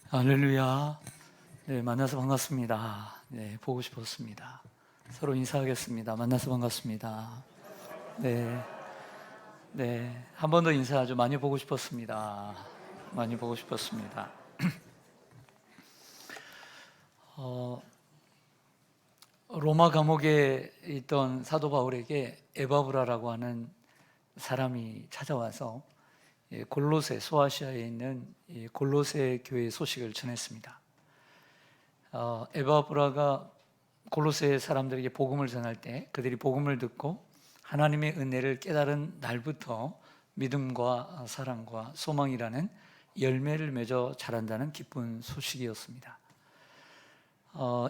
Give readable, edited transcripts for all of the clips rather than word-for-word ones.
할렐루야. 네, 만나서 반갑습니다. 네, 보고 싶었습니다. 서로 인사하겠습니다. 만나서 반갑습니다. 네, 네, 한 번 더 인사하죠. 많이 보고 싶었습니다. 많이 보고 싶었습니다. 로마 감옥에 있던 사도 바울에게 에바브라라고 하는 사람이 찾아와서 골로새, 소아시아에 있는 골로새 교회 소식을 전했습니다. 에바브라가 골로새 사람들에게 복음을 전할 때 그들이 복음을 듣고 하나님의 은혜를 깨달은 날부터 믿음과 사랑과 소망이라는 열매를 맺어 자란다는 기쁜 소식이었습니다.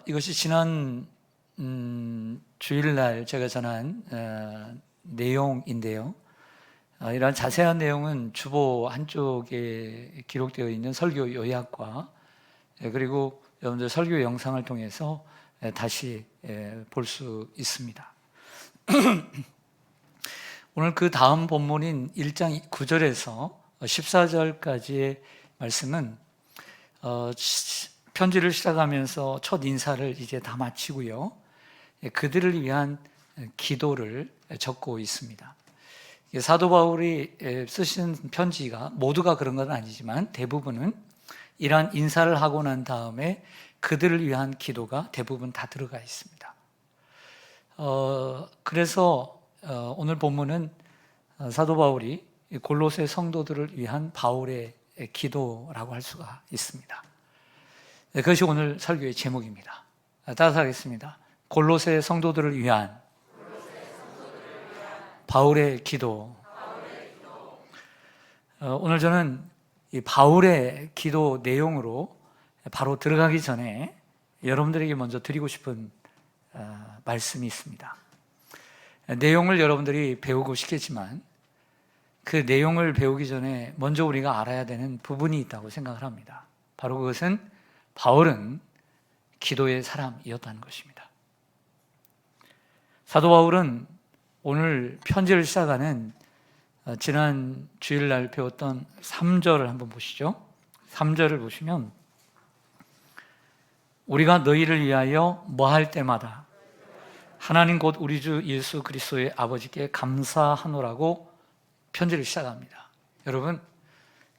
이것이 지난 주일날 제가 전한 내용인데요. 이러한 자세한 내용은 주보 한쪽에 기록되어 있는 설교 요약과 그리고 여러분들 설교 영상을 통해서 다시 볼 수 있습니다. 오늘 그 다음 본문인 1장 9절에서 14절까지의 말씀은 편지를 시작하면서 첫 인사를 이제 다 마치고요. 그들을 위한 기도를 적고 있습니다. 사도 바울이 쓰신 편지가 모두가 그런 건 아니지만 대부분은 이러한 인사를 하고 난 다음에 그들을 위한 기도가 대부분 다 들어가 있습니다. 그래서 오늘 본문은 사도 바울이 골로새 성도들을 위한 바울의 기도라고 할 수가 있습니다. 그것이 오늘 설교의 제목입니다. 따라서 하겠습니다. 골로새 성도들을 위한 바울의 기도. 오늘 저는 이 바울의 기도 내용으로 바로 들어가기 전에 여러분들에게 먼저 드리고 싶은 말씀이 있습니다. 내용을 여러분들이 배우고 싶겠지만 그 내용을 배우기 전에 먼저 우리가 알아야 되는 부분이 있다고 생각을 합니다. 바로 그것은 바울은 기도의 사람이었다는 것입니다. 사도 바울은 오늘 편지를 시작하는 지난 주일날 배웠던 3절을 한번 보시죠. 3절을 보시면 우리가 너희를 위하여 뭐할 때마다 하나님 곧 우리 주 예수 그리스도의 아버지께 감사하노라고 편지를 시작합니다. 여러분,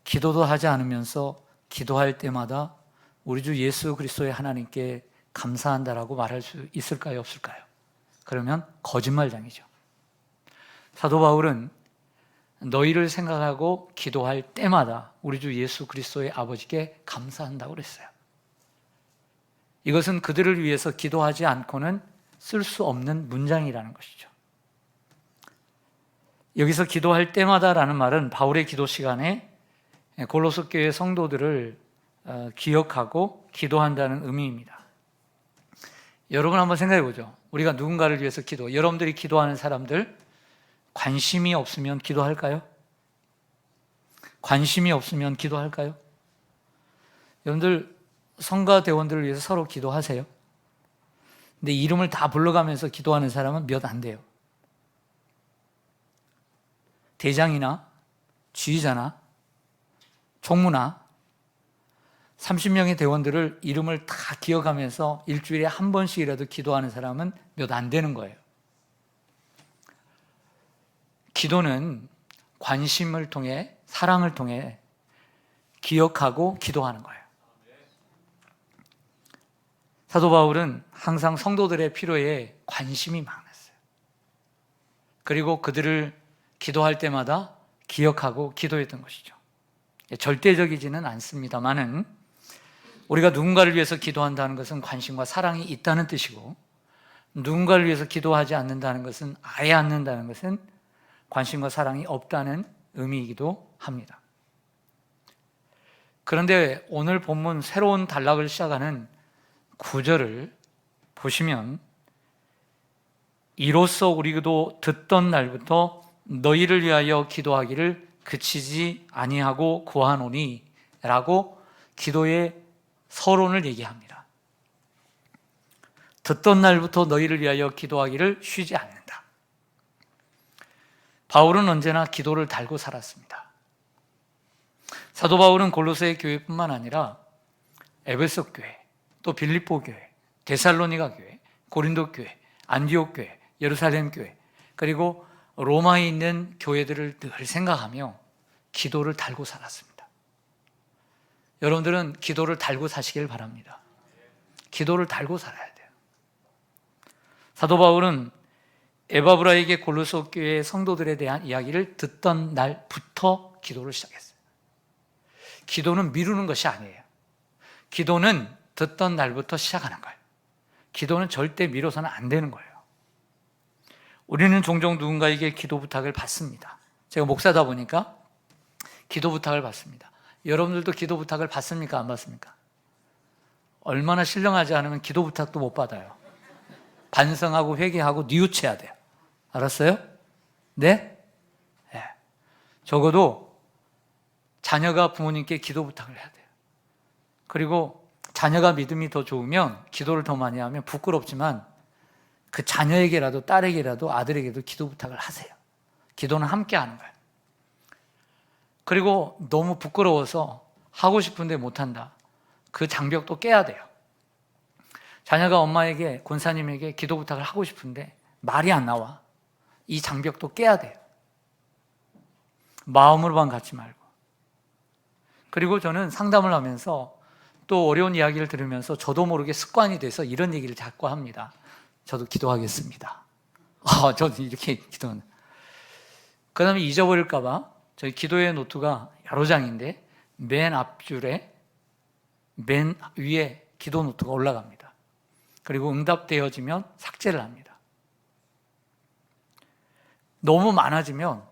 기도도 하지 않으면서 기도할 때마다 우리 주 예수 그리스도의 하나님께 감사한다라고 말할 수 있을까요? 없을까요? 그러면 거짓말장이죠. 사도 바울은 너희를 생각하고 기도할 때마다 우리 주 예수 그리스도의 아버지께 감사한다고 그랬어요. 이것은 그들을 위해서 기도하지 않고는 쓸 수 없는 문장이라는 것이죠. 여기서 기도할 때마다라는 말은 바울의 기도 시간에 골로새 교회 성도들을 기억하고 기도한다는 의미입니다. 여러분 한번 생각해 보죠. 우리가 누군가를 위해서 여러분들이 기도하는 사람들 관심이 없으면 기도할까요? 관심이 없으면 기도할까요? 여러분들 성가대원들을 위해서 서로 기도하세요? 근데 이름을 다 불러가면서 기도하는 사람은 몇 안 돼요. 대장이나 지휘자나 총무나 30명의 대원들을 이름을 다 기억하면서 일주일에 한 번씩이라도 기도하는 사람은 몇 안 되는 거예요. 기도는 관심을 통해, 사랑을 통해 기억하고 기도하는 거예요. 사도 바울은 항상 성도들의 필요에 관심이 많았어요. 그리고 그들을 기도할 때마다 기억하고 기도했던 것이죠. 절대적이지는 않습니다만은 우리가 누군가를 위해서 기도한다는 것은 관심과 사랑이 있다는 뜻이고, 누군가를 위해서 기도하지 않는다는 것은, 아예 않는다는 것은 관심과 사랑이 없다는 의미이기도 합니다. 그런데 오늘 본문 새로운 단락을 시작하는 9절을 보시면 이로써 우리도 듣던 날부터 너희를 위하여 기도하기를 그치지 아니하고 구하노니 라고 기도의 서론을 얘기합니다. 듣던 날부터 너희를 위하여 기도하기를 쉬지 않는다. 바울은 언제나 기도를 달고 살았습니다. 사도 바울은 골로새 교회뿐만 아니라 에베소 교회, 또 빌립보 교회, 데살로니가 교회, 고린도 교회, 안디옥 교회, 예루살렘 교회, 그리고 로마에 있는 교회들을 늘 생각하며 기도를 달고 살았습니다. 여러분들은 기도를 달고 사시길 바랍니다. 기도를 달고 살아야 돼요. 사도 바울은 에바브라에게 골로새 교회 성도들에 대한 이야기를 듣던 날부터 기도를 시작했어요. 기도는 미루는 것이 아니에요. 기도는 듣던 날부터 시작하는 거예요. 기도는 절대 미뤄서는 안 되는 거예요. 우리는 종종 누군가에게 기도 부탁을 받습니다. 제가 목사다 보니까 기도 부탁을 받습니다. 여러분들도 기도 부탁을 받습니까? 안 받습니까? 얼마나 신령하지 않으면 기도 부탁도 못 받아요. 반성하고 회개하고 뉘우쳐야 돼요. 알았어요? 네? 네. 적어도 자녀가 부모님께 기도 부탁을 해야 돼요. 그리고 자녀가 믿음이 더 좋으면 기도를 더 많이 하면 부끄럽지만 그 자녀에게라도 딸에게라도 아들에게도 기도 부탁을 하세요. 기도는 함께 하는 거예요. 그리고 너무 부끄러워서 하고 싶은데 못한다. 그 장벽도 깨야 돼요. 자녀가 엄마에게, 권사님에게 기도 부탁을 하고 싶은데 말이 안 나와. 이 장벽도 깨야 돼요. 마음으로만 갖지 말고. 그리고 저는 상담을 하면서 또 어려운 이야기를 들으면서 저도 모르게 습관이 돼서 이런 얘기를 자꾸 합니다. 저도 기도하겠습니다. 저도 이렇게 기도하는. 그 다음에 잊어버릴까봐 저희 기도의 노트가 여러 장인데 맨 앞줄에 맨 위에 기도 노트가 올라갑니다. 그리고 응답되어지면 삭제를 합니다. 너무 많아지면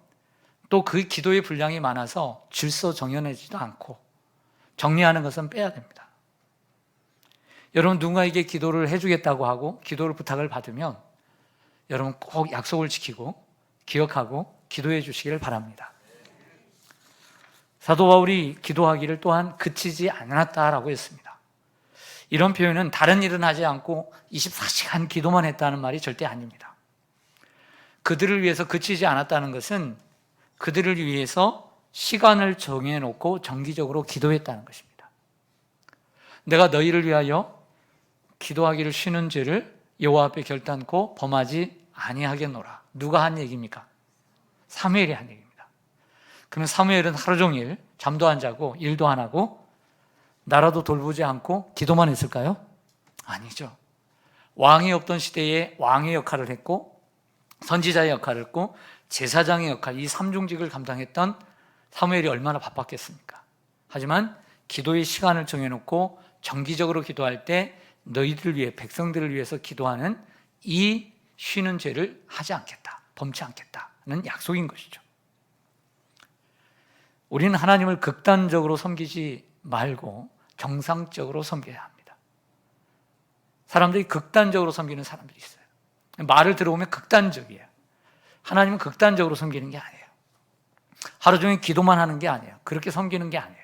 또 그 기도의 분량이 많아서 질서정연해지도 않고 정리하는 것은 빼야 됩니다. 여러분 누군가에게 기도를 해주겠다고 하고 기도를 부탁을 받으면 여러분 꼭 약속을 지키고 기억하고 기도해 주시기를 바랍니다. 사도 바울이 기도하기를 또한 그치지 않았다라고 했습니다. 이런 표현은 다른 일은 하지 않고 24시간 기도만 했다는 말이 절대 아닙니다. 그들을 위해서 그치지 않았다는 것은 그들을 위해서 시간을 정해놓고 정기적으로 기도했다는 것입니다. 내가 너희를 위하여 기도하기를 쉬는 죄를 여호와 앞에 결단코 범하지 아니하겠노라. 누가 한 얘기입니까? 사무엘이 한 얘기입니다. 그러면 사무엘은 하루 종일 잠도 안 자고 일도 안 하고 나라도 돌보지 않고 기도만 했을까요? 아니죠. 왕이 없던 시대에 왕의 역할을 했고 선지자의 역할을 했고 제사장의 역할, 이 삼중직을 감당했던 사무엘이 얼마나 바빴겠습니까? 하지만 기도의 시간을 정해놓고 정기적으로 기도할 때 너희들을 위해, 백성들을 위해서 기도하는 이 쉬는 죄를 하지 않겠다, 범치 않겠다는 약속인 것이죠. 우리는 하나님을 극단적으로 섬기지 말고 정상적으로 섬겨야 합니다. 사람들이 극단적으로 섬기는 사람들이 있어요. 말을 들어보면 극단적이에요. 하나님은 극단적으로 섬기는 게 아니에요. 하루 종일 기도만 하는 게 아니에요. 그렇게 섬기는 게 아니에요.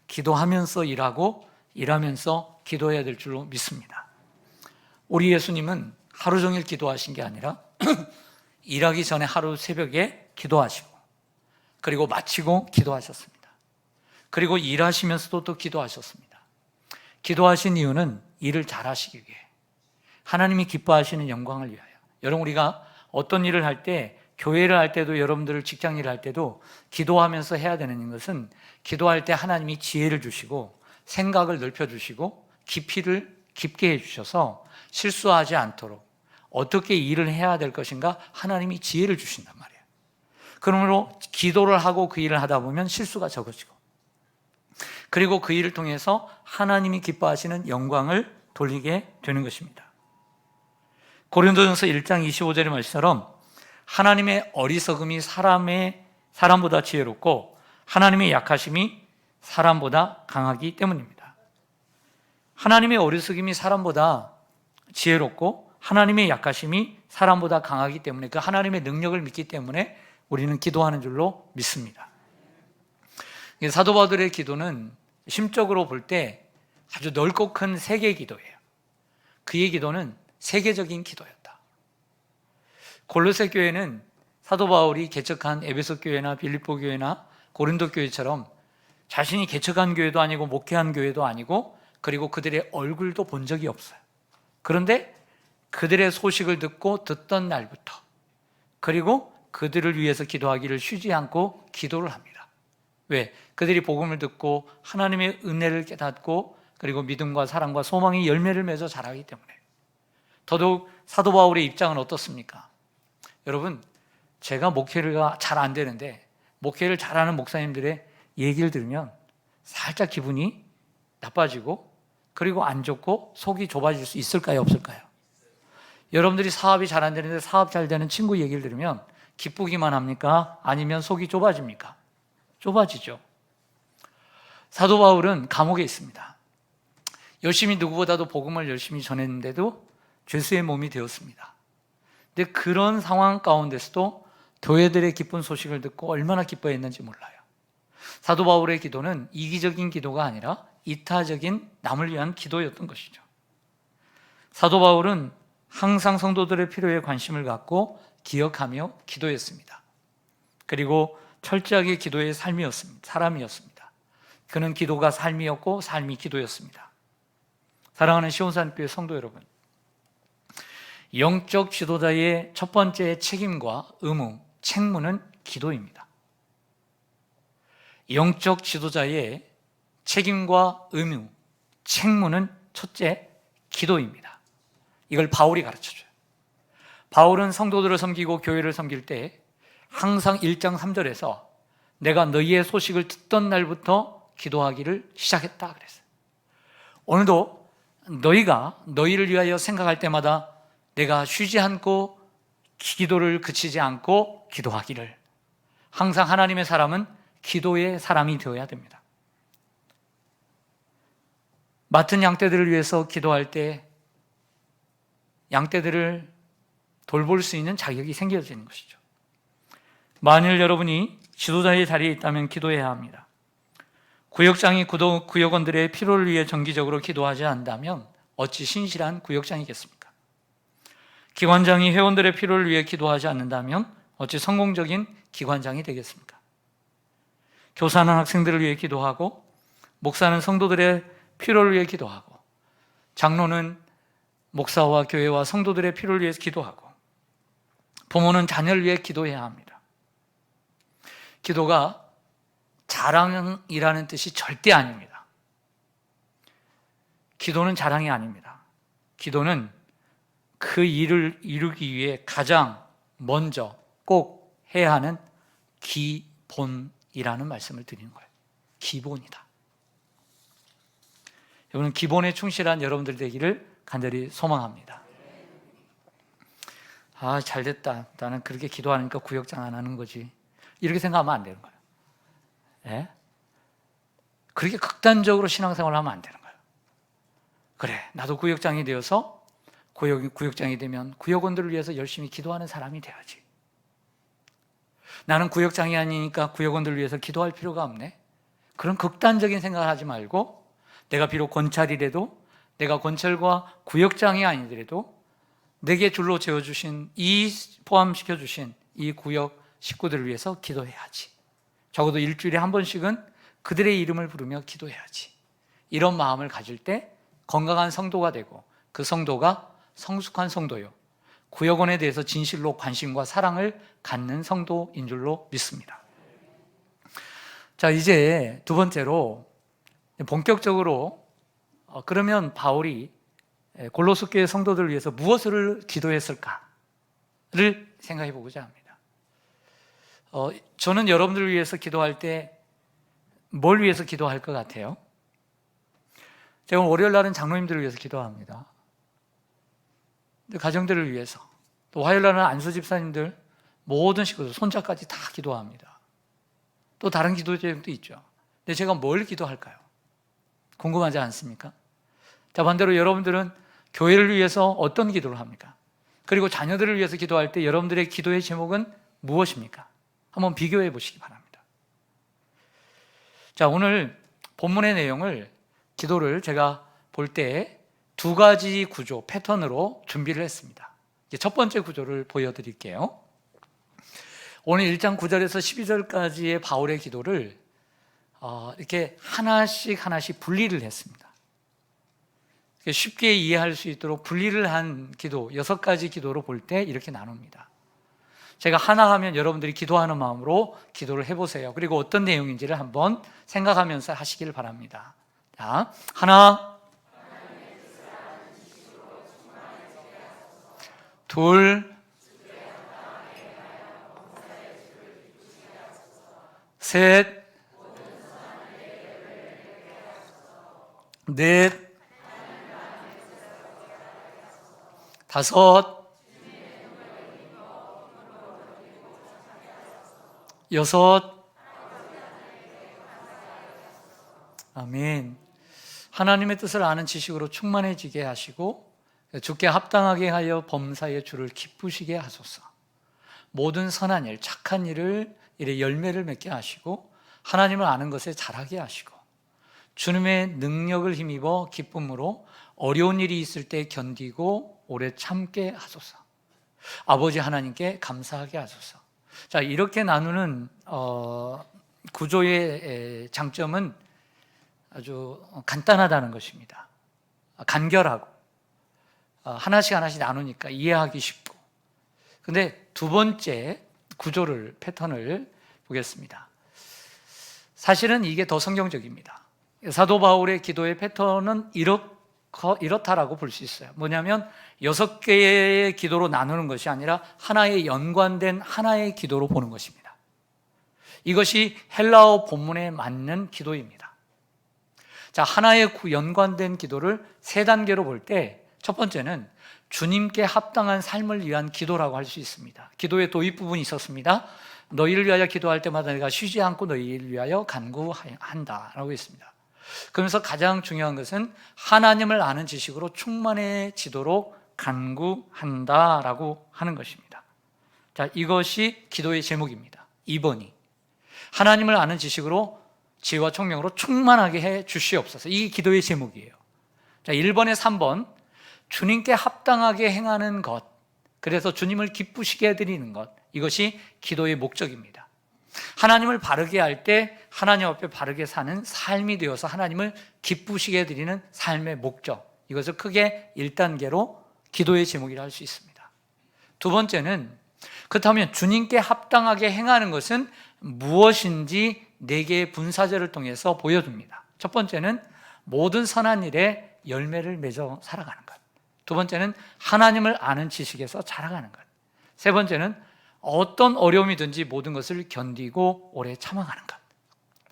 기도하면서 일하고 일하면서 기도해야 될 줄로 믿습니다. 우리 예수님은 하루 종일 기도하신 게 아니라 일하기 전에 하루 새벽에 기도하시고 그리고 마치고 기도하셨습니다. 그리고 일하시면서도 또 기도하셨습니다. 기도하신 이유는 일을 잘하시기 위해, 하나님이 기뻐하시는 영광을 위하여. 여러분 우리가 어떤 일을 할 때, 교회를 할 때도 여러분들 직장 일을 할 때도 기도하면서 해야 되는 것은 기도할 때 하나님이 지혜를 주시고 생각을 넓혀주시고 깊이를 깊게 해주셔서 실수하지 않도록 어떻게 일을 해야 될 것인가 하나님이 지혜를 주신단 말이에요. 그러므로 기도를 하고 그 일을 하다 보면 실수가 적어지고 그리고 그 일을 통해서 하나님이 기뻐하시는 영광을 돌리게 되는 것입니다. 고린도전서 1장 25절의 말씀처럼 하나님의 어리석음이 사람보다 지혜롭고 하나님의 약하심이 사람보다 강하기 때문입니다. 하나님의 어리석음이 사람보다 지혜롭고 하나님의 약하심이 사람보다 강하기 때문에 그 하나님의 능력을 믿기 때문에 우리는 기도하는 줄로 믿습니다. 사도 바울의 기도는 심적으로 볼 때 아주 넓고 큰 세계 기도예요. 그의 기도는 세계적인 기도였다. 골로새 교회는 사도 바울이 개척한 에베소 교회나 빌립보 교회나 고린도 교회처럼 자신이 개척한 교회도 아니고 목회한 교회도 아니고 그리고 그들의 얼굴도 본 적이 없어요. 그런데 그들의 소식을 듣던 날부터 그리고 그들을 위해서 기도하기를 쉬지 않고 기도를 합니다. 왜? 그들이 복음을 듣고 하나님의 은혜를 깨닫고 그리고 믿음과 사랑과 소망이 열매를 맺어 자라기 때문에. 더더욱 사도 바울의 입장은 어떻습니까? 여러분, 제가 목회가 잘 안 되는데 목회를 잘하는 목사님들의 얘기를 들으면 살짝 기분이 나빠지고 그리고 안 좋고 속이 좁아질 수 있을까요? 없을까요? 여러분들이 사업이 잘 안 되는데 사업 잘 되는 친구 얘기를 들으면 기쁘기만 합니까? 아니면 속이 좁아집니까? 좁아지죠. 사도 바울은 감옥에 있습니다. 열심히 누구보다도 복음을 열심히 전했는데도 죄수의 몸이 되었습니다. 근데 그런 상황 가운데서도 교회들의 기쁜 소식을 듣고 얼마나 기뻐했는지 몰라요. 사도 바울의 기도는 이기적인 기도가 아니라 이타적인 남을 위한 기도였던 것이죠. 사도 바울은 항상 성도들의 필요에 관심을 갖고 기억하며 기도했습니다. 그리고 철저하게 기도의 사람이었습니다. 그는 기도가 삶이었고 삶이 기도였습니다. 사랑하는 시온산교회 성도 여러분, 영적 지도자의 첫 번째 책임과 의무, 책무는 기도입니다. 영적 지도자의 책임과 의무, 책무는 첫째, 기도입니다. 이걸 바울이 가르쳐줘요. 바울은 성도들을 섬기고 교회를 섬길 때 항상 1장 3절에서 내가 너희의 소식을 듣던 날부터 기도하기를 시작했다 그랬어요. 오늘도 너희가 너희를 위하여 생각할 때마다 내가 쉬지 않고 기도를 그치지 않고 기도하기를. 항상 하나님의 사람은 기도의 사람이 되어야 됩니다. 맡은 양떼들을 위해서 기도할 때 양떼들을 돌볼 수 있는 자격이 생겨지는 것이죠. 만일 여러분이 지도자의 자리에 있다면 기도해야 합니다. 구역장이 구역원들의 필요를 위해 정기적으로 기도하지 않는다면 어찌 신실한 구역장이겠습니까? 기관장이 회원들의 필요를 위해 기도하지 않는다면 어찌 성공적인 기관장이 되겠습니까? 교사는 학생들을 위해 기도하고 목사는 성도들의 필요를 위해 기도하고 장로는 목사와 교회와 성도들의 필요를 위해서 기도하고 부모는 자녀를 위해 기도해야 합니다. 기도가 자랑이라는 뜻이 절대 아닙니다. 기도는 자랑이 아닙니다. 기도는 그 일을 이루기 위해 가장 먼저 꼭 해야 하는 기본이라는 말씀을 드리는 거예요. 기본이다. 여러분, 기본에 충실한 여러분들 되기를 간절히 소망합니다. 아, 잘됐다. 나는 그렇게 기도하니까 구역장 안 하는 거지. 이렇게 생각하면 안 되는 거예요. 예? 그렇게 극단적으로 신앙생활을 하면 안 되는 거예요. 그래, 나도 구역장이 되어서 구역장이 되면 구역원들을 위해서 열심히 기도하는 사람이 돼야지. 나는 구역장이 아니니까 구역원들을 위해서 기도할 필요가 없네. 그런 극단적인 생각을 하지 말고 내가 비록 권찰이라도 내가 권찰과 구역장이 아니더라도 내게 줄로 재어주신 포함시켜주신 이 구역 식구들을 위해서 기도해야지. 적어도 일주일에 한 번씩은 그들의 이름을 부르며 기도해야지. 이런 마음을 가질 때 건강한 성도가 되고 그 성도가 성숙한 성도요, 구역원에 대해서 진실로 관심과 사랑을 갖는 성도인 줄로 믿습니다. 자, 이제 두 번째로 본격적으로 그러면 바울이 골로새 교회 성도들을 위해서 무엇을 기도했을까를 생각해 보고자 합니다. 저는 여러분들을 위해서 기도할 때 뭘 위해서 기도할 것 같아요? 제가 월요일 날은 장로님들을 위해서 기도합니다. 가정들을 위해서, 또 화요일 날은 안수 집사님들 모든 식구들 손자까지 다 기도합니다. 또 다른 기도 제목도 있죠. 근데 제가 뭘 기도할까요? 궁금하지 않습니까? 자, 반대로 여러분들은 교회를 위해서 어떤 기도를 합니까? 그리고 자녀들을 위해서 기도할 때 여러분들의 기도의 제목은 무엇입니까? 한번 비교해 보시기 바랍니다. 자, 오늘 본문의 내용을, 기도를 제가 볼 때 두 가지 구조, 패턴으로 준비를 했습니다. 첫 번째 구조를 보여드릴게요. 오늘 1장 9절에서 12절까지의 바울의 기도를 이렇게 하나씩 하나씩 분리를 했습니다. 쉽게 이해할 수 있도록 분리를 한 기도, 6가지 기도로 볼 때 이렇게 나눕니다. 제가 하나 하면 여러분들이 기도하는 마음으로 기도를 해보세요. 그리고 어떤 내용인지를 한번 생각하면서 하시길 바랍니다. 자, 하나, 둘, 셋, 넷, 다섯, 여섯. 아멘. 하나님의 뜻을 아는 지식으로 충만해지게 하시고 주께 합당하게 하여 범사의 주를 기쁘시게 하소서. 모든 선한 일, 착한 일을 이래 열매를 맺게 하시고 하나님을 아는 것에 잘하게 하시고 주님의 능력을 힘입어 기쁨으로 어려운 일이 있을 때 견디고 오래 참게 하소서. 아버지 하나님께 감사하게 하소서. 자, 이렇게 나누는 구조의 장점은 아주 간단하다는 것입니다. 간결하고 하나씩 하나씩 나누니까 이해하기 쉽고. 근데 두 번째 구조를, 패턴을 보겠습니다. 사실은 이게 더 성경적입니다. 사도 바울의 기도의 패턴은 이렇다라고 볼 수 있어요. 뭐냐면 6개의 기도로 나누는 것이 아니라 하나의 연관된 하나의 기도로 보는 것입니다. 이것이 헬라어 본문에 맞는 기도입니다. 자, 하나의 연관된 기도를 3단계로 볼 때 첫 번째는 주님께 합당한 삶을 위한 기도라고 할 수 있습니다. 기도의 도입 부분이 있었습니다. 너희를 위하여 기도할 때마다 내가 쉬지 않고 너희를 위하여 간구한다라고 했습니다. 그러면서 가장 중요한 것은 하나님을 아는 지식으로 충만해지도록 간구한다라고 하는 것입니다. 자, 이것이 기도의 제목입니다. 2번이 하나님을 아는 지식으로 지혜와 총명으로 충만하게 해 주시옵소서. 이게 기도의 제목이에요. 자, 1번에 3번 주님께 합당하게 행하는 것, 그래서 주님을 기쁘시게 해드리는 것, 이것이 기도의 목적입니다. 하나님을 바르게 할 때 하나님 앞에 바르게 사는 삶이 되어서 하나님을 기쁘시게 해드리는 삶의 목적, 이것을 크게 1단계로 기도의 제목이라 할 수 있습니다. 두 번째는 그렇다면 주님께 합당하게 행하는 것은 무엇인지 4개의 분사절을 통해서 보여줍니다. 첫 번째는 모든 선한 일에 열매를 맺어 살아가는 것. 두 번째는 하나님을 아는 지식에서 자라가는 것. 세 번째는 어떤 어려움이든지 모든 것을 견디고 오래 참아가는 것.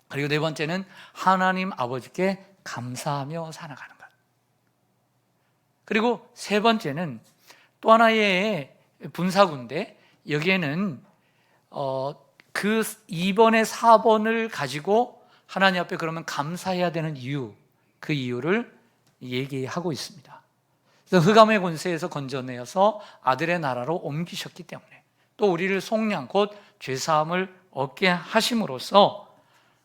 그리고 네 번째는 하나님 아버지께 감사하며 살아가는 것. 그리고 세 번째는 또 하나의 분사구인데 여기에는 그 2번에 4번을 가지고 하나님 앞에 그러면 감사해야 되는 이유, 그 이유를 얘기하고 있습니다. 그래서 흑암의 권세에서 건져내어서 아들의 나라로 옮기셨기 때문에 또 우리를 속량 곧 죄사함을 얻게 하심으로써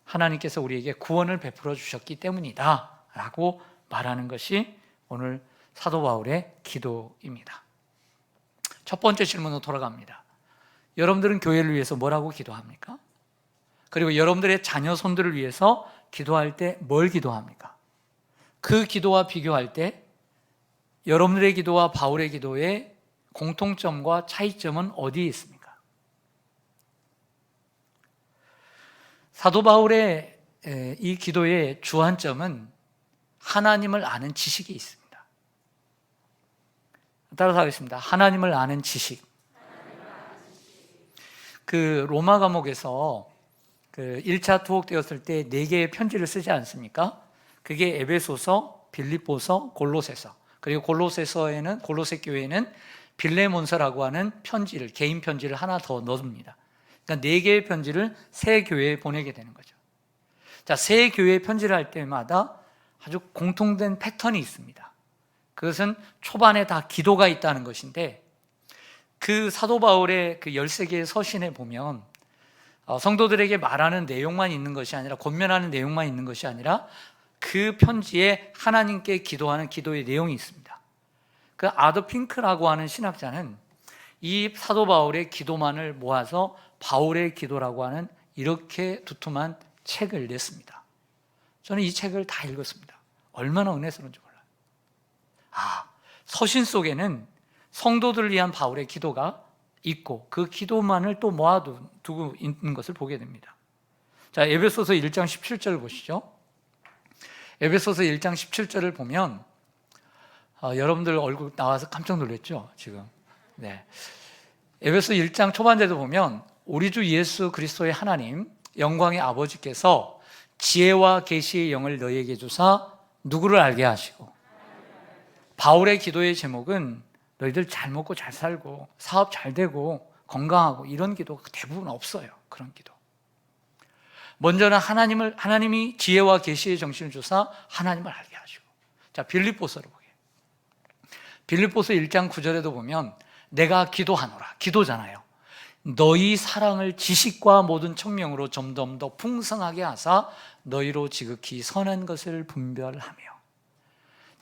하나님께서 우리에게 구원을 베풀어 주셨기 때문이다 라고 말하는 것이 오늘 사도 바울의 기도입니다. 첫 번째 질문으로 돌아갑니다. 여러분들은 교회를 위해서 뭐라고 기도합니까? 그리고 여러분들의 자녀 손들을 위해서 기도할 때 뭘 기도합니까? 그 기도와 비교할 때 여러분들의 기도와 바울의 기도의 공통점과 차이점은 어디에 있습니까? 사도 바울의 이 기도의 주안점은 하나님을 아는 지식이 있습니다. 따라서 하겠습니다. 하나님을 아는 지식. 그 로마 감옥에서 그 1차 투옥되었을 때 4개의 편지를 쓰지 않습니까? 그게 에베소서, 빌립보서, 골로새서. 그리고 골로새 교회에는 빌레몬서라고 하는 편지를, 개인 편지를 하나 더 넣습니다. 그러니까 4개의 편지를 세 교회에 보내게 되는 거죠. 자, 세 교회에 편지를 할 때마다 아주 공통된 패턴이 있습니다. 그것은 초반에 다 기도가 있다는 것인데, 그 사도 바울의 그 13개의 서신에 보면 성도들에게 말하는 내용만 있는 것이 아니라, 권면하는 내용만 있는 것이 아니라 그 편지에 하나님께 기도하는 기도의 내용이 있습니다. 그 아더 핑크라고 하는 신학자는 이 사도 바울의 기도만을 모아서 바울의 기도라고 하는 이렇게 두툼한 책을 냈습니다. 저는 이 책을 다 읽었습니다. 얼마나 은혜스러운지 몰라요. 서신 속에는 성도들을 위한 바울의 기도가 있고 그 기도만을 또 모아두고 있는 것을 보게 됩니다. 자, 에베소서 1장 17절을 보시죠. 에베소서 1장 17절을 보면 여러분들 얼굴 나와서 깜짝 놀랐죠, 지금. 네. 에베소 1장 초반에도 보면 우리 주 예수 그리스도의 하나님 영광의 아버지께서 지혜와 계시의 영을 너희에게 주사 누구를 알게 하시고, 바울의 기도의 제목은 너희들 잘 먹고 잘 살고 사업 잘 되고 건강하고 이런 기도가 대부분 없어요. 그런 기도. 먼저는 하나님이 지혜와 계시의 정신을 주사 하나님을 알게 하시고. 자, 빌립보서로 보게. 빌립보서 1장 9절에도 보면 내가 기도하노라, 기도잖아요. 너희 사랑을 지식과 모든 청명으로 점점 더 풍성하게 하사 너희로 지극히 선한 것을 분별하며.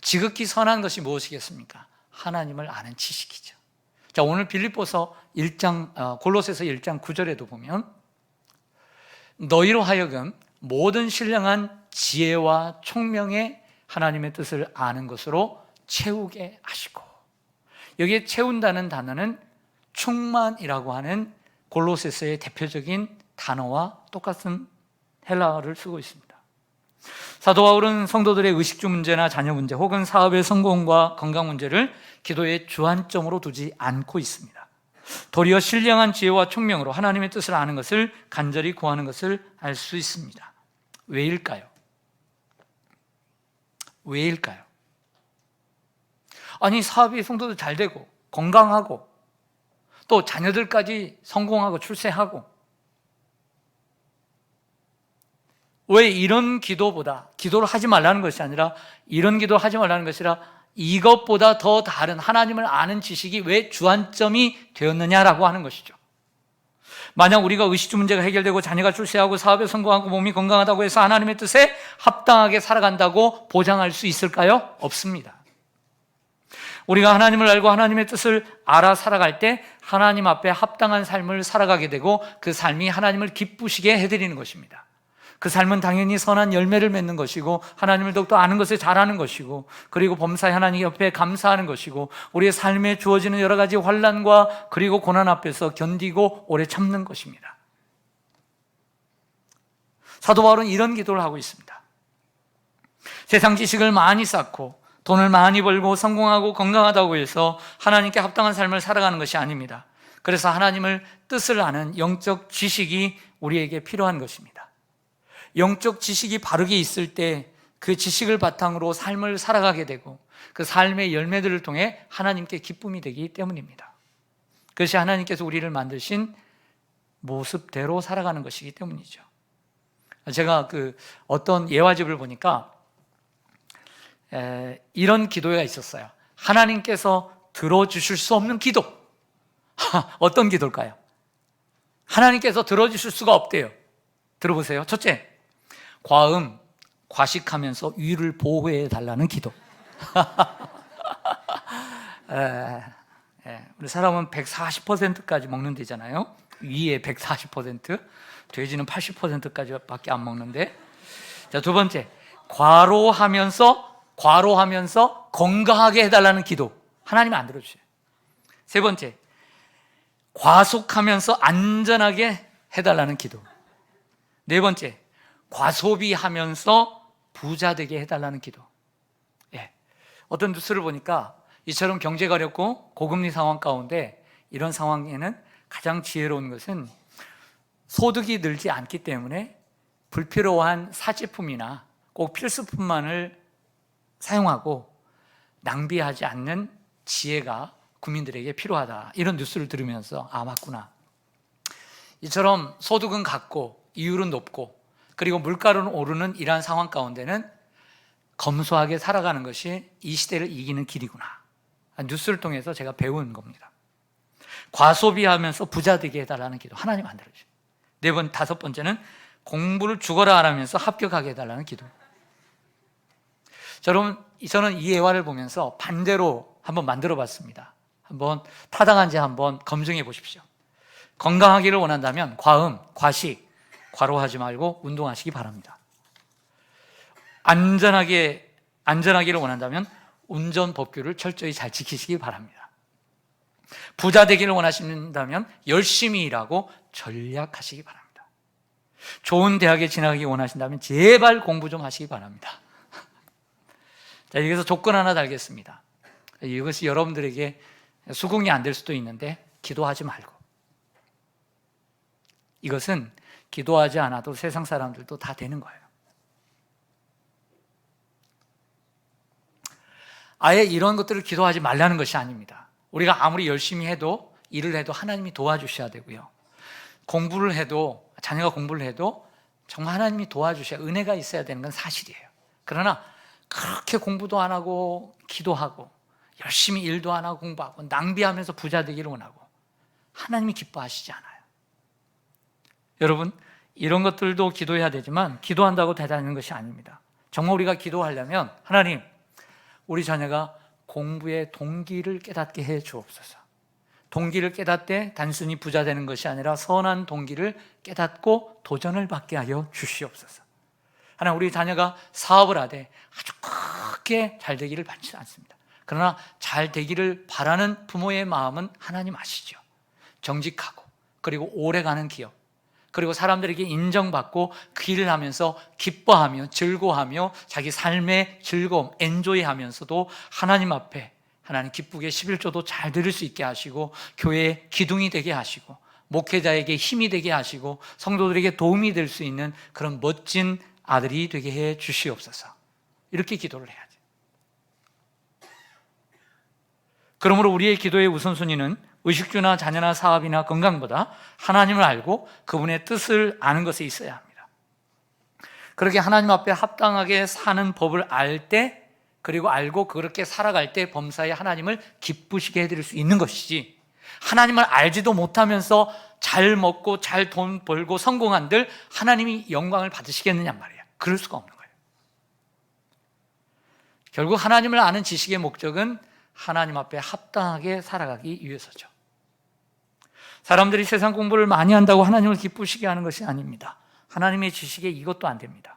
지극히 선한 것이 무엇이겠습니까? 하나님을 아는 지식이죠. 자, 오늘 빌립보서 1장 골로새서 1장 9절에도 보면 너희로 하여금 모든 신령한 지혜와 총명의 하나님의 뜻을 아는 것으로 채우게 하시고. 여기에 채운다는 단어는 충만이라고 하는 골로새서의 대표적인 단어와 똑같은 헬라어를 쓰고 있습니다. 사도 바울은 성도들의 의식주 문제나 자녀 문제 혹은 사업의 성공과 건강 문제를 기도의 주안점으로 두지 않고 있습니다. 도리어 신령한 지혜와 총명으로 하나님의 뜻을 아는 것을 간절히 구하는 것을 알 수 있습니다. 왜일까요? 왜일까요? 아니, 사업이 성도들 잘 되고 건강하고 또 자녀들까지 성공하고 출세하고, 왜 이런 기도를 하지 말라는 것이 아니라, 이런 기도를 하지 말라는 것이 아니라 이것보다 더 다른 하나님을 아는 지식이 왜 주안점이 되었느냐라고 하는 것이죠. 만약 우리가 의식주 문제가 해결되고 자녀가 출세하고 사업에 성공하고 몸이 건강하다고 해서 하나님의 뜻에 합당하게 살아간다고 보장할 수 있을까요? 없습니다. 우리가 하나님을 알고 하나님의 뜻을 알아 살아갈 때 하나님 앞에 합당한 삶을 살아가게 되고 그 삶이 하나님을 기쁘시게 해드리는 것입니다. 그 삶은 당연히 선한 열매를 맺는 것이고 하나님을 더욱더 아는 것을 잘하는 것이고, 그리고 범사의 하나님 옆에 감사하는 것이고, 우리의 삶에 주어지는 여러 가지 환난과 그리고 고난 앞에서 견디고 오래 참는 것입니다. 사도 바울은 이런 기도를 하고 있습니다. 세상 지식을 많이 쌓고 돈을 많이 벌고 성공하고 건강하다고 해서 하나님께 합당한 삶을 살아가는 것이 아닙니다. 그래서 하나님을 뜻을 아는 영적 지식이 우리에게 필요한 것입니다. 영적 지식이 바르게 있을 때 그 지식을 바탕으로 삶을 살아가게 되고 그 삶의 열매들을 통해 하나님께 기쁨이 되기 때문입니다. 그것이 하나님께서 우리를 만드신 모습대로 살아가는 것이기 때문이죠. 제가 어떤 예화집을 보니까 이런 기도가 있었어요. 하나님께서 들어주실 수 없는 기도. 어떤 기도일까요? 하나님께서 들어주실 수가 없대요. 들어보세요. 첫째, 과음, 과식하면서 위를 보호해 달라는 기도. 우리 사람은 140%까지 먹는 데잖아요. 위에 140%, 돼지는 80%까지밖에 안 먹는데. 자, 두 번째, 과로하면서 건강하게 해달라는 기도. 하나님이 안 들어주세요. 세 번째, 과속하면서 안전하게 해달라는 기도. 네 번째, 과소비하면서 부자 되게 해달라는 기도. 어떤 뉴스를 보니까 이처럼 경제가 어렵고 고금리 상황 가운데 이런 상황에는 가장 지혜로운 것은 소득이 늘지 않기 때문에 불필요한 사제품이나 꼭 필수품만을 사용하고 낭비하지 않는 지혜가 국민들에게 필요하다. 이런 뉴스를 들으면서 맞구나. 이처럼 소득은 같고 이율은 높고 그리고 물가는 오르는 이러한 상황 가운데는 검소하게 살아가는 것이 이 시대를 이기는 길이구나. 뉴스를 통해서 제가 배운 겁니다. 과소비하면서 부자 되게 해달라는 기도. 하나님 안 들어주세요. 다섯 번째는 공부를 죽어라 하라면서 합격하게 해달라는 기도. 여러분, 저는 이 예화를 보면서 반대로 한번 만들어 봤습니다. 한번 타당한지 한번 검증해 보십시오. 건강하기를 원한다면 과음, 과식, 과로하지 말고 운동하시기 바랍니다. 안전하기를 원한다면 운전 법규를 철저히 잘 지키시기 바랍니다. 부자 되기를 원하신다면 열심히 일하고 전략하시기 바랍니다. 좋은 대학에 진학하기 원하신다면 제발 공부 좀 하시기 바랍니다. 자, 여기서 조건 하나 달겠습니다. 이것이 여러분들에게 수긍이 안 될 수도 있는데 기도하지 말고, 이것은 기도하지 않아도 세상 사람들도 다 되는 거예요. 아예 이런 것들을 기도하지 말라는 것이 아닙니다. 우리가 아무리 열심히 해도, 일을 해도 하나님이 도와주셔야 되고요, 공부를 해도, 자녀가 공부를 해도 정말 하나님이 도와주셔야, 은혜가 있어야 되는 건 사실이에요. 그러나 그렇게 공부도 안 하고 기도하고 열심히 일도 안 하고 공부하고 낭비하면서 부자 되기를 원하고 하나님이 기뻐하시지 않아요. 여러분, 이런 것들도 기도해야 되지만 기도한다고 되는 것이 아닙니다. 정말 우리가 기도하려면 하나님, 우리 자녀가 공부의 동기를 깨닫게 해 주옵소서. 동기를 깨닫되 단순히 부자 되는 것이 아니라 선한 동기를 깨닫고 도전을 받게 하여 주시옵소서. 하나님, 우리 자녀가 사업을 하되 아주 크게 잘 되기를 바라지 않습니다. 그러나 잘 되기를 바라는 부모의 마음은 하나님 아시죠. 정직하고 그리고 오래가는 기업, 그리고 사람들에게 인정받고 그 일을 하면서 기뻐하며 즐거워하며 자기 삶의 즐거움, 엔조이하면서도 하나님 앞에 하나님 기쁘게 11조도 잘 드릴 수 있게 하시고 교회의 기둥이 되게 하시고 목회자에게 힘이 되게 하시고 성도들에게 도움이 될 수 있는 그런 멋진 아들이 되게 해 주시옵소서. 이렇게 기도를 해야지. 그러므로 우리의 기도의 우선순위는 의식주나 자녀나 사업이나 건강보다 하나님을 알고 그분의 뜻을 아는 것에 있어야 합니다. 그렇게 하나님 앞에 합당하게 사는 법을 알 때, 그리고 알고 그렇게 살아갈 때 범사에 하나님을 기쁘시게 해드릴 수 있는 것이지, 하나님을 알지도 못하면서 잘 먹고 잘 돈 벌고 성공한들 하나님이 영광을 받으시겠느냐 말이에요. 그럴 수가 없는 거예요. 결국 하나님을 아는 지식의 목적은 하나님 앞에 합당하게 살아가기 위해서죠. 사람들이 세상 공부를 많이 한다고 하나님을 기쁘시게 하는 것이 아닙니다. 하나님의 지식에 이것도 안 됩니다.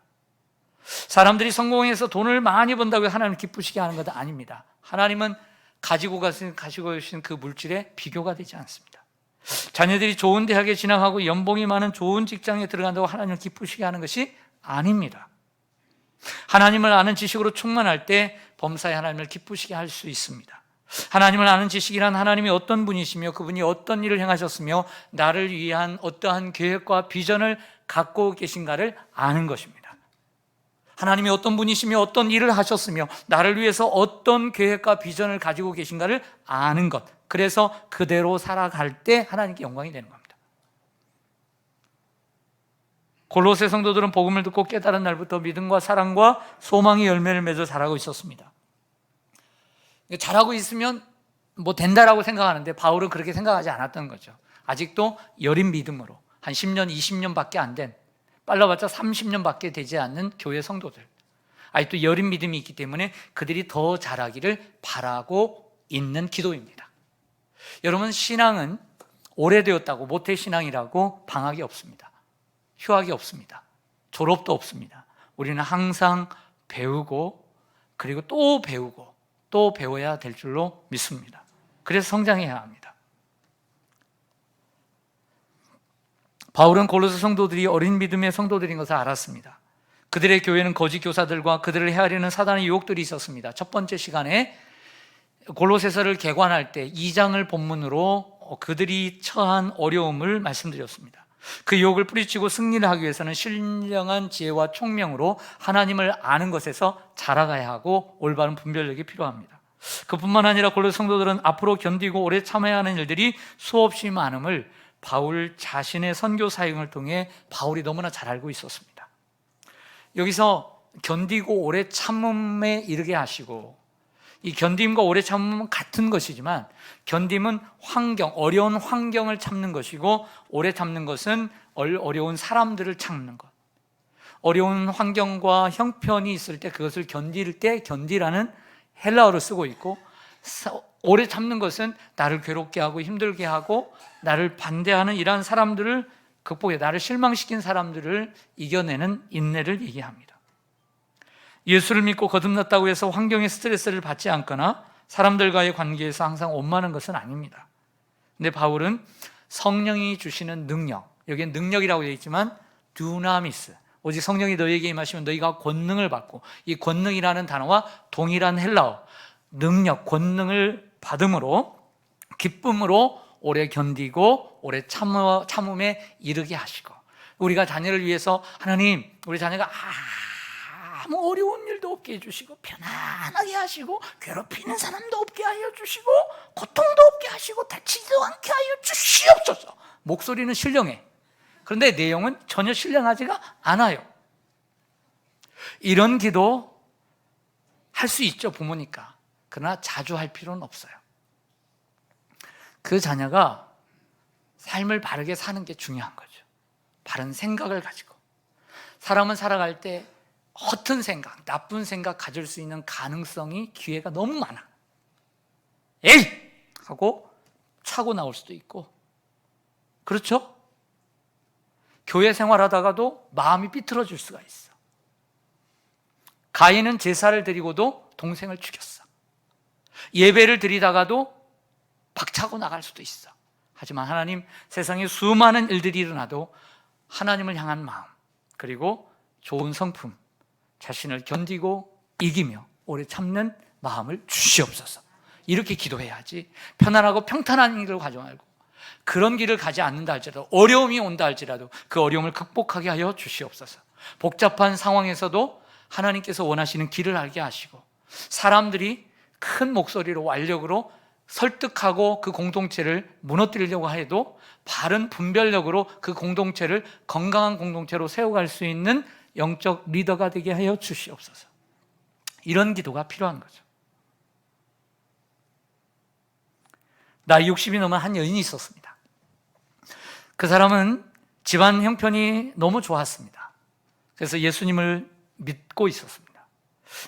사람들이 성공해서 돈을 많이 번다고 하나님을 기쁘시게 하는 것도 아닙니다. 하나님은 가지고 계신 그 물질에 비교가 되지 않습니다. 자녀들이 좋은 대학에 진학하고 연봉이 많은 좋은 직장에 들어간다고 하나님을 기쁘시게 하는 것이 아닙니다. 하나님을 아는 지식으로 충만할 때 범사에 하나님을 기쁘시게 할 수 있습니다. 하나님을 아는 지식이란 하나님이 어떤 분이시며 그분이 어떤 일을 행하셨으며 나를 위한 어떠한 계획과 비전을 갖고 계신가를 아는 것입니다. 하나님이 어떤 분이시며 어떤 일을 하셨으며 나를 위해서 어떤 계획과 비전을 가지고 계신가를 아는 것, 그래서 그대로 살아갈 때 하나님께 영광이 되는 겁니다. 골로새 성도들은 복음을 듣고 깨달은 날부터 믿음과 사랑과 소망의 열매를 맺어 자라고 있었습니다. 잘하고 있으면 뭐 된다라고 생각하는데 바울은 그렇게 생각하지 않았던 거죠. 아직도 여린 믿음으로 한 10년, 20년밖에 안 된, 빨라봤자 30년밖에 되지 않는 교회 성도들, 아직도 여린 믿음이 있기 때문에 그들이 더 잘하기를 바라고 있는 기도입니다. 여러분, 신앙은 오래되었다고 모태신앙이라고 방학이 없습니다. 휴학이 없습니다. 졸업도 없습니다. 우리는 항상 배우고 그리고 또 배우고 또 배워야 될 줄로 믿습니다. 그래서 성장해야 합니다. 바울은 골로새 성도들이 어린 믿음의 성도들인 것을 알았습니다. 그들의 교회는 거짓 교사들과 그들을 헤아리는 사단의 유혹들이 있었습니다. 첫 번째 시간에 골로새서를 개관할 때 2장을 본문으로 그들이 처한 어려움을 말씀드렸습니다. 그 유혹을 뿌리치고 승리를 하기 위해서는 신령한 지혜와 총명으로 하나님을 아는 것에서 자라가야 하고 올바른 분별력이 필요합니다. 그뿐만 아니라 골로새 성도들은 앞으로 견디고 오래 참아야 하는 일들이 수없이 많음을 바울 자신의 선교 사역을 통해 바울이 너무나 잘 알고 있었습니다. 여기서 견디고 오래 참음에 이르게 하시고, 이 견딤과 오래 참음은 같은 것이지만 견딤은 환경, 어려운 환경을 참는 것이고 오래 참는 것은 어려운 사람들을 참는 것. 어려운 환경과 형편이 있을 때 그것을 견딜 때 견디라는 헬라어를 쓰고 있고, 오래 참는 것은 나를 괴롭게 하고 힘들게 하고 나를 반대하는 이러한 사람들을 극복해 나를 실망시킨 사람들을 이겨내는 인내를 얘기합니다. 예수를 믿고 거듭났다고 해서 환경의 스트레스를 받지 않거나 사람들과의 관계에서 항상 원만한 것은 아닙니다. 근데 바울은 성령이 주시는 능력, 여기에 능력이라고 되어 있지만 두나미스, 오직 성령이 너희에게 임하시면 너희가 권능을 받고, 이 권능이라는 단어와 동일한 헬라어 능력, 권능을 받음으로 기쁨으로 오래 견디고 오래 참음에 이르게 하시고, 우리가 자녀를 위해서 하나님 우리 자녀가 아무 어려운 일도 없게 해주시고 편안하게 하시고 괴롭히는 사람도 없게 하여 주시고 고통도 없게 하시고 다치지도 않게 하여 주시옵소서. 목소리는 신령해. 그런데 내용은 전혀 신령하지가 않아요. 이런 기도 할 수 있죠, 부모니까. 그러나 자주 할 필요는 없어요. 그 자녀가 삶을 바르게 사는 게 중요한 거죠. 바른 생각을 가지고. 사람은 살아갈 때 허튼 생각, 나쁜 생각 가질 수 있는 가능성이, 기회가 너무 많아. 에이! 하고 차고 나올 수도 있고. 그렇죠? 교회 생활하다가도 마음이 삐뚤어질 수가 있어. 가인은 제사를 드리고도 동생을 죽였어. 예배를 드리다가도 박차고 나갈 수도 있어. 하지만 하나님, 세상에 수많은 일들이 일어나도 하나님을 향한 마음, 그리고 좋은 성품, 자신을 견디고 이기며 오래 참는 마음을 주시옵소서. 이렇게 기도해야지. 편안하고 평탄한 길을 가지 말고, 그런 길을 가지 않는다 할지라도, 어려움이 온다 할지라도 그 어려움을 극복하게 하여 주시옵소서. 복잡한 상황에서도 하나님께서 원하시는 길을 알게 하시고, 사람들이 큰 목소리로 완력으로 설득하고 그 공동체를 무너뜨리려고 해도 바른 분별력으로 그 공동체를 건강한 공동체로 세워갈 수 있는 영적 리더가 되게 하여 주시옵소서. 이런 기도가 필요한 거죠. 나이 60이 넘은 한 여인이 있었습니다. 그 사람은 집안 형편이 너무 좋았습니다. 그래서 예수님을 믿고 있었습니다.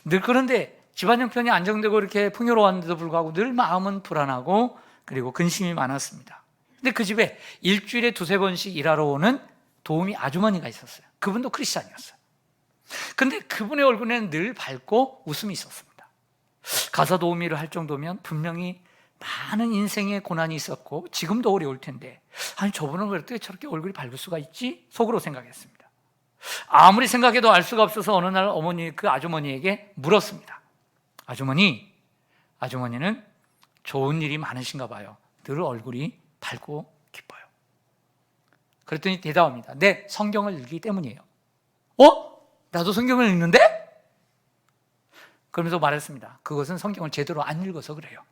늘 그런데 집안 형편이 안정되고 이렇게 풍요로웠는데도 불구하고 늘 마음은 불안하고 그리고 근심이 많았습니다. 근데 그 집에 일주일에 두세 번씩 일하러 오는 도우미 아주머니가 있었어요. 그분도 크리스찬이었어요. 근데 그분의 얼굴에는 늘 밝고 웃음이 있었습니다. 가사 도우미를 할 정도면 분명히 많은 인생의 고난이 있었고 지금도 어려울 텐데, 아니 저분은 왜 어떻게 저렇게 얼굴이 밝을 수가 있지? 속으로 생각했습니다. 아무리 생각해도 알 수가 없어서 어느 날 어머니, 그 아주머니에게 물었습니다. 아주머니는 좋은 일이 많으신가 봐요. 늘 얼굴이 밝고 기뻐요. 그랬더니 대답합니다. 네, 성경을 읽기 때문이에요. 나도 성경을 읽는데? 그러면서 말했습니다. 그것은 성경을 제대로 안 읽어서 그래요.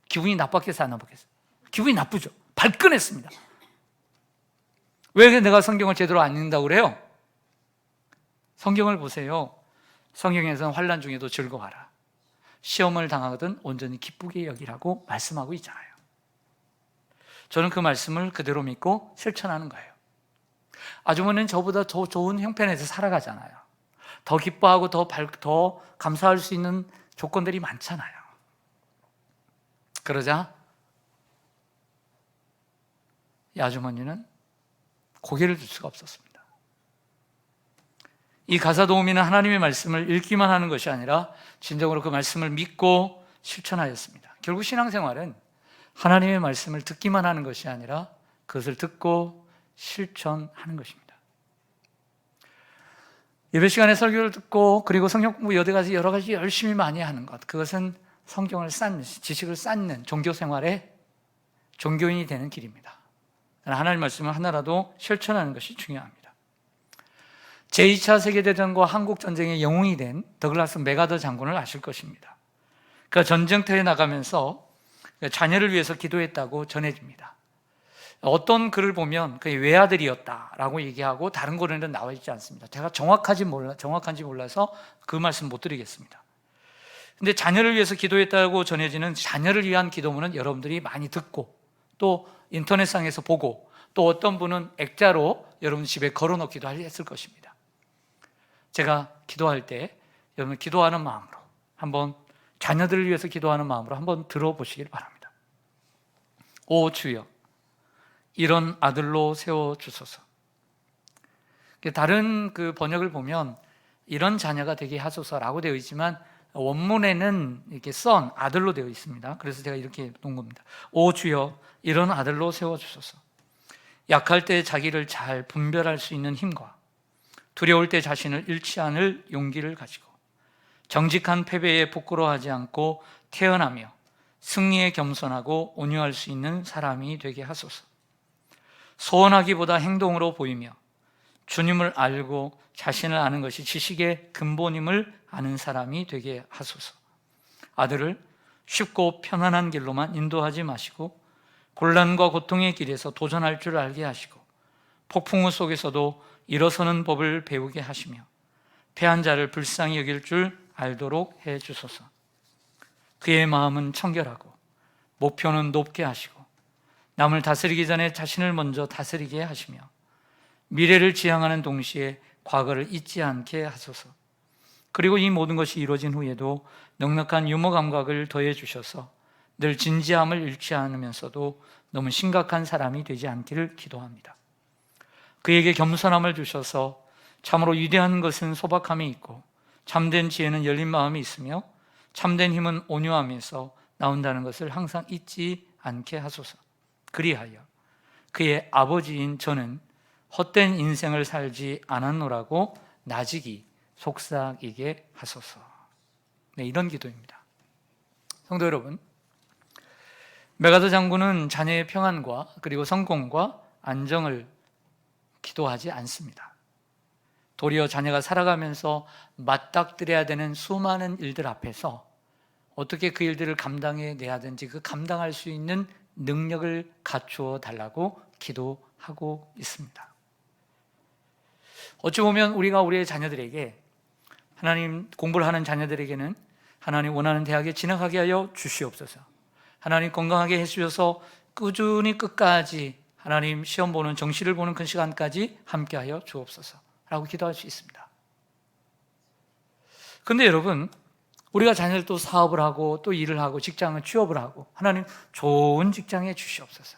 기분이 나빴겠어요, 안 나빴겠어요? 기분이 나쁘죠. 발끈했습니다. 왜 내가 성경을 제대로 안 읽는다고 그래요? 성경을 보세요. 성경에서는 환난 중에도 즐거워하라, 시험을 당하거든 온전히 기쁘게 여기라고 말씀하고 있잖아요. 저는 그 말씀을 그대로 믿고 실천하는 거예요. 아주머니는 저보다 더 좋은 형편에서 살아가잖아요. 더 기뻐하고 더 감사할 수 있는 조건들이 많잖아요. 그러자 이 아주머니는 고개를 들 수가 없었습니다. 이 가사 도우미는 하나님의 말씀을 읽기만 하는 것이 아니라 진정으로 그 말씀을 믿고 실천하였습니다. 결국 신앙생활은 하나님의 말씀을 듣기만 하는 것이 아니라 그것을 듣고 실천하는 것입니다. 예배 시간에 설교를 듣고 그리고 성경 공부 여러 가지 열심히 많이 하는 것, 그것은 성경을 쌓는, 지식을 쌓는 종교생활의 종교인이 되는 길입니다. 하나님의 말씀을 하나라도 실천하는 것이 중요합니다. 제2차 세계대전과 한국전쟁의 영웅이 된 더글라스 맥아더 장군을 아실 것입니다. 그가 전쟁터에 나가면서 자녀를 위해서 기도했다고 전해집니다. 어떤 글을 보면 그의 외아들이었다라고 얘기하고 다른 글에는 나와 있지 않습니다. 제가 정확한지 몰라서 그 말씀 못 드리겠습니다. 근데 자녀를 위해서 기도했다고 전해지는 자녀를 위한 기도문은 여러분들이 많이 듣고 또 인터넷상에서 보고 또 어떤 분은 액자로 여러분 집에 걸어놓기도 했을 것입니다. 제가 기도할 때 여러분 기도하는 마음으로 한번, 자녀들을 위해서 기도하는 마음으로 한번 들어보시길 바랍니다. 오 주여, 이런 아들로 세워주소서. 다른 그 번역을 보면 이런 자녀가 되게 하소서라고 되어 있지만 원문에는 이렇게 son, 아들로 되어 있습니다. 그래서 제가 이렇게 놓은 겁니다. 오 주여, 이런 아들로 세워주소서. 약할 때 자기를 잘 분별할 수 있는 힘과 두려울 때 자신을 잃지 않을 용기를 가지고 정직한 패배에 부끄러워하지 않고 태어나며 승리에 겸손하고 온유할 수 있는 사람이 되게 하소서. 소원하기보다 행동으로 보이며 주님을 알고 자신을 아는 것이 지식의 근본임을 아는 사람이 되게 하소서. 아들을 쉽고 편안한 길로만 인도하지 마시고 곤란과 고통의 길에서 도전할 줄 알게 하시고 폭풍우 속에서도 일어서는 법을 배우게 하시며 패한 자를 불쌍히 여길 줄 알도록 해 주소서. 그의 마음은 청결하고 목표는 높게 하시고 남을 다스리기 전에 자신을 먼저 다스리게 하시며 미래를 지향하는 동시에 과거를 잊지 않게 하소서. 그리고 이 모든 것이 이루어진 후에도 넉넉한 유머 감각을 더해 주셔서 늘 진지함을 잃지 않으면서도 너무 심각한 사람이 되지 않기를 기도합니다. 그에게 겸손함을 주셔서 참으로 위대한 것은 소박함이 있고 참된 지혜는 열린 마음이 있으며 참된 힘은 온유함에서 나온다는 것을 항상 잊지 않게 하소서. 그리하여 그의 아버지인 저는 헛된 인생을 살지 않았노라고 나직이 속삭이게 하소서. 네, 이런 기도입니다. 성도 여러분, 메가더 장군은 자녀의 평안과 그리고 성공과 안정을 기도하지 않습니다. 도리어 자녀가 살아가면서 맞닥뜨려야 되는 수많은 일들 앞에서 어떻게 그 일들을 감당해내야 되는지 그 감당할 수 있는 능력을 갖추어 달라고 기도하고 있습니다. 어찌 보면 우리가 우리의 자녀들에게, 하나님 공부를 하는 자녀들에게는 하나님 원하는 대학에 진학하게 하여 주시옵소서, 하나님 건강하게 해주셔서 꾸준히 끝까지 하나님 시험 보는, 정시를 보는 그 시간까지 함께하여 주옵소서 라고 기도할 수 있습니다. 그런데 여러분, 우리가 자녀들 또 사업을 하고 또 일을 하고 직장을 취업을 하고 하나님 좋은 직장에 주시옵소서,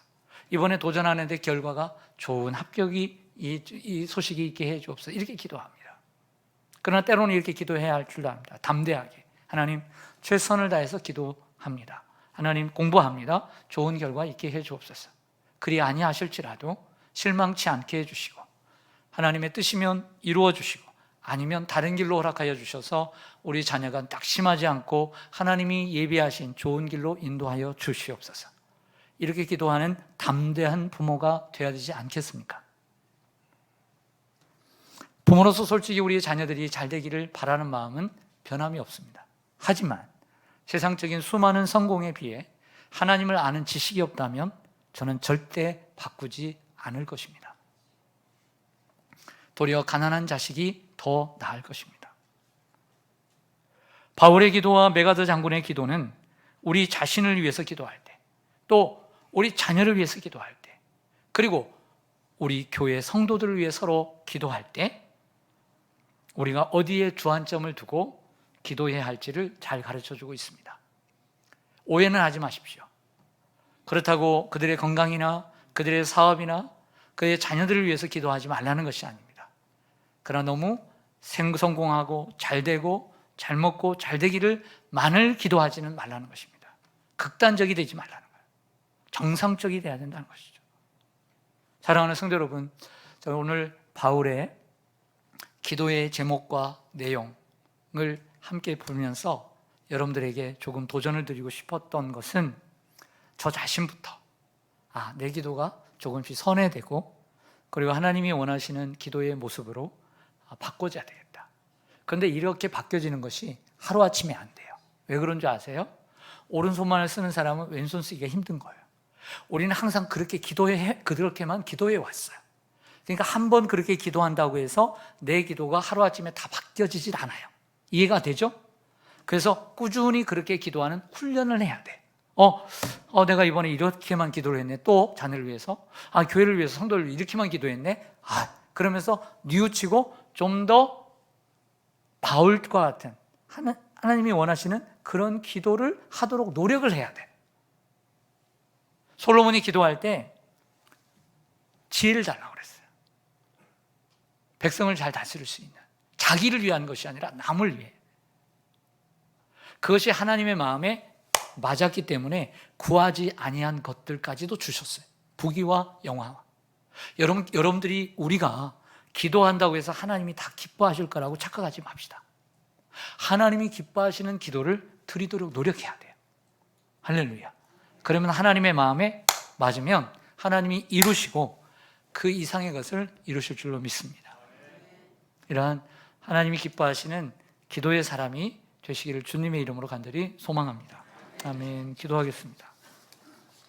이번에 도전하는데 결과가 좋은 합격이 이 소식이 있게 해 주옵소서, 이렇게 기도합니다. 그러나 때로는 이렇게 기도해야 할 줄도 압니다. 담대하게 하나님 최선을 다해서 기도합니다. 하나님 공부합니다. 좋은 결과 있게 해 주옵소서. 그리 아니하실지라도 실망치 않게 해주시고 하나님의 뜻이면 이루어 주시고 아니면 다른 길로 허락하여 주셔서 우리 자녀가 낙심하지 않고 하나님이 예비하신 좋은 길로 인도하여 주시옵소서. 이렇게 기도하는 담대한 부모가 되어야 되지 않겠습니까? 부모로서 솔직히 우리의 자녀들이 잘 되기를 바라는 마음은 변함이 없습니다. 하지만 세상적인 수많은 성공에 비해 하나님을 아는 지식이 없다면 저는 절대 바꾸지 않을 것입니다. 도리어 가난한 자식이 더 나을 것입니다. 바울의 기도와 메가더 장군의 기도는 우리 자신을 위해서 기도할 때, 또 우리 자녀를 위해서 기도할 때, 그리고 우리 교회 성도들을 위해 서로 기도할 때 우리가 어디에 주안점을 두고 기도해야 할지를 잘 가르쳐주고 있습니다. 오해는 하지 마십시오. 그렇다고 그들의 건강이나 그들의 사업이나 그들의 자녀들을 위해서 기도하지 말라는 것이 아닙니다. 그러나 너무 성공하고 잘 되고 잘 먹고 잘 되기를 만을 기도하지는 말라는 것입니다. 극단적이 되지 말라는 거예요. 정상적이 돼야 된다는 것이죠. 사랑하는 성도 여러분, 저는 오늘 바울의 기도의 제목과 내용을 함께 보면서 여러분들에게 조금 도전을 드리고 싶었던 것은 저 자신부터 내 기도가 조금씩 선회되고 그리고 하나님이 원하시는 기도의 모습으로 바꿔줘야 되겠다. 그런데 이렇게 바뀌어지는 것이 하루아침에 안 돼요. 왜 그런 줄 아세요? 오른손만을 쓰는 사람은 왼손 쓰기가 힘든 거예요. 우리는 항상 그렇게만 기도해 왔어요. 그러니까 한 번 그렇게 기도한다고 해서 내 기도가 하루아침에 다 바뀌어지질 않아요. 이해가 되죠? 그래서 꾸준히 그렇게 기도하는 훈련을 해야 돼. 내가 이번에 이렇게만 기도를 했네. 또 자녀를 위해서, 교회를 위해서, 성도를 위해서 이렇게만 기도했네. 그러면서 뉘우치고 좀 더 바울과 같은 하나님이 원하시는 그런 기도를 하도록 노력을 해야 돼. 솔로몬이 기도할 때 지혜를 달라고 그랬어요. 백성을 잘 다스릴 수 있는 자기를 위한 것이 아니라 남을 위해. 그것이 하나님의 마음에 맞았기 때문에 구하지 아니한 것들까지도 주셨어요. 부귀와 영화. 여러분들이 우리가 기도한다고 해서 하나님이 다 기뻐하실 거라고 착각하지 맙시다. 하나님이 기뻐하시는 기도를 드리도록 노력해야 돼요. 할렐루야. 그러면 하나님의 마음에 맞으면 하나님이 이루시고 그 이상의 것을 이루실 줄로 믿습니다. 이러한 하나님이 기뻐하시는 기도의 사람이 되시기를 주님의 이름으로 간절히 소망합니다. 아멘. 기도하겠습니다.